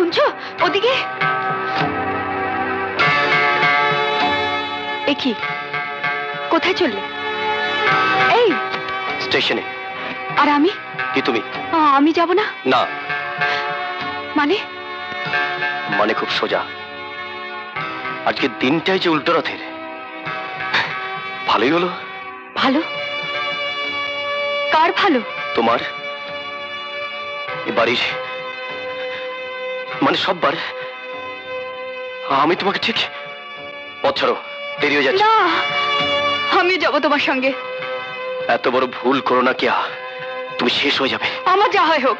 শুনছো? ওদিকে কি? কোথায় চললে? এই স্টেশনে। আর আমি? কি তুমি? আমি যাব না। না। মানে? মানে খুব সোজা। আজকে দিনটাই যে উল্টো রথের। ভালোই হলো। ভালো? কার ভালো? তোমার। এবারই মানে সববার আমি তোমাকে ঠিক পথ ছাড়ো, দেরি হয়ে যাচ্ছে। না, আমি যাব তোমার সঙ্গে। এত বড় ভুল করো না কিয়া, তুমি শেষ হয়ে যাবে। আমার যা হয় হোক,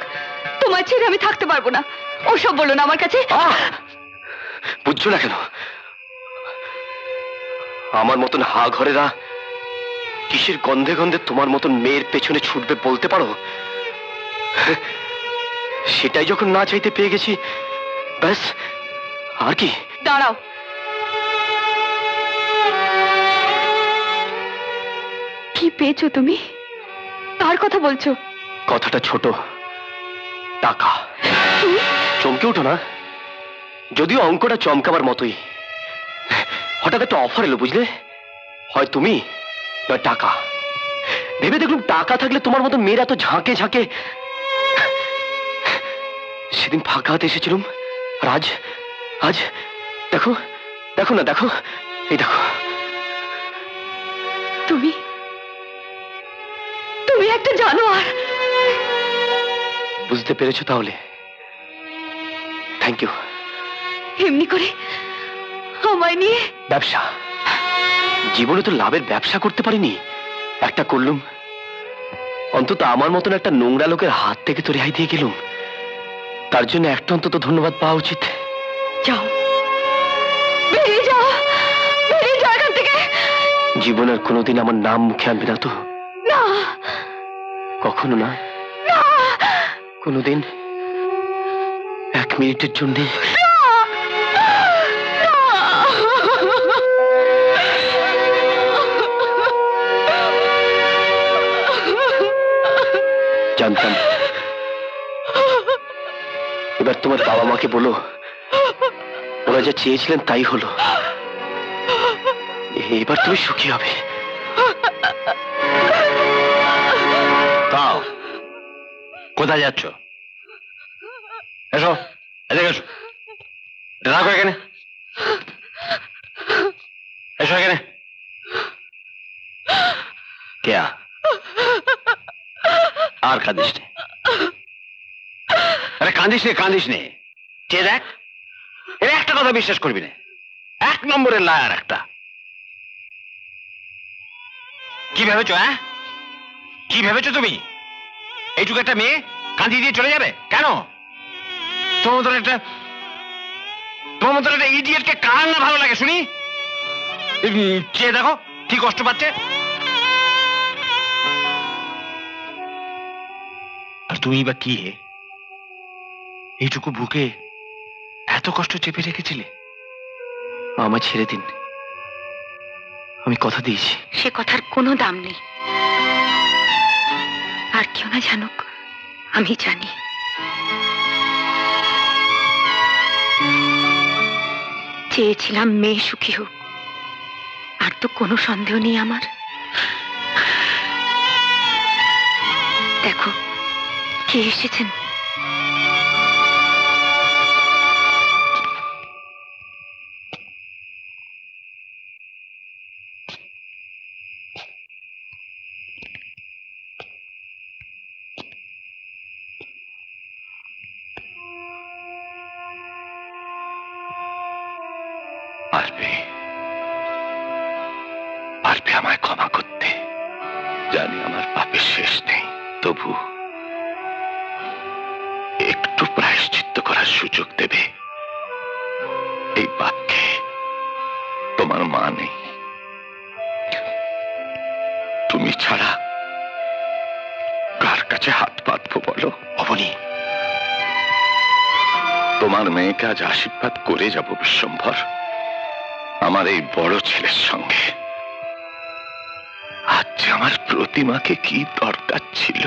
তোমার ছেড়ে আমি থাকতে পারবো না। ওসব বলো না আমার কাছে। বুঝছো না কেন? আমার মতন হা ঘরেরা কিসের গন্ধে গন্ধে তোমার মতন মেয়ের পেছনে ছুটবে বলতে পারো? সেটাই যখন না চাইতে পেয়ে গেছি, ব্যাস আর কি। দাঁড়াও। কি পেয়েছো তুমি? কার কথা বলছো? কথাটা ছোট, টাকা। চমকে উঠো না, যদিও অঙ্কটা চমকাবার মতোই। হঠাৎ একটা অফার এলো, বুঝলে? হয় তুমি নয় টাকা। ভেবে দেখলুম টাকা থাকলে তোমার মতো মেয়েরা তো ঝাঁকে ঝাঁকে। সেদিন ফাঁকা হাতে এসেছিলাম, আজ আজ দেখো, দেখো না, দেখো, এই দেখো। তুমি তুমি একটা জানোয়ার। বুঝতে পেরেছো তাহলে? Thank you. এমনি করে আমায় নিয়ে ব্যবসা, জীবনে তো লাভের ব্যবসা করতে পারিনি, একটা করলুম। অন্তত আমার মতন একটা নোংরা লোকের হাত থেকে তো রেহাই দিয়ে গেলুম, তার জন্য একটা অন্তত ধন্যবাদ পাওয়া উচিত। যাও, বেরিয়ে যাও, বেরিয়ে যাও এখান থেকে। জীবনের কোনোদিন আমার নাম মুখে আনবে না তো? না, কখনো না? কোনোদিন? এক মিনিটের জন্য? জানতাম। এবার তোমার বাবা মাকে বলো, ওরা যা চেয়েছিলেন তাই হলো। এবার তুমি সুখী হবে। তাও কোথায় যাচ্ছ? এসো, এদিকে এসো। রাখো এখানে, এসো এখানে। কেয়া, আর কাঁদিস নে। আরে কাঁদিস নে, কাঁদিস নে। চেয়ে দেখ, এর একটা কথা বিশ্বাস করবি না, এক নম্বরের লায়ার একটা। কি ভেবেছো? হ্যাঁ, কি ভেবেছো তুমি? এইটুকু একটা মেয়ে কাঁদিয়ে দিয়ে চলে যাবে কেন? তোমার মতন একটা ইডিয়েটকে কার না ভালো লাগে শুনি? চেয়ে দেখো কি কষ্ট পাচ্ছে। আর তুমি বা কি এইটুকু বুকে এত কষ্ট চেপে রেখেছিলে? আমায় ছেড়ে দিন, আমি কথা দিয়েছি। সে কথার কোনো দাম নেই। আর কেউ না জানুক, আমি জানি। চেয়েছিলাম মেয়ে সুখী হোক, আর তো কোনো সন্দেহ নেই আমার। দেখো কে এসেছেন। পারবে, পারবে আমায় ক্ষমা করতে। জানি আমার পাপের শেষ নেই, তবু একটু প্রায়শ্চিত্ত করার সুযোগ দেবে। এই বাক্যে তোমার মা নেই, তুমি ছাড়া কার কাছে হাত পাতবো বলো? অবনী, তোমার মেয়েকে আজ আশীর্বাদ করে যাব বিশ্বম্ভর, আমার এই বড় ছেলের সঙ্গে। আজ আমার প্রতিমাকে কি দরকার ছিল?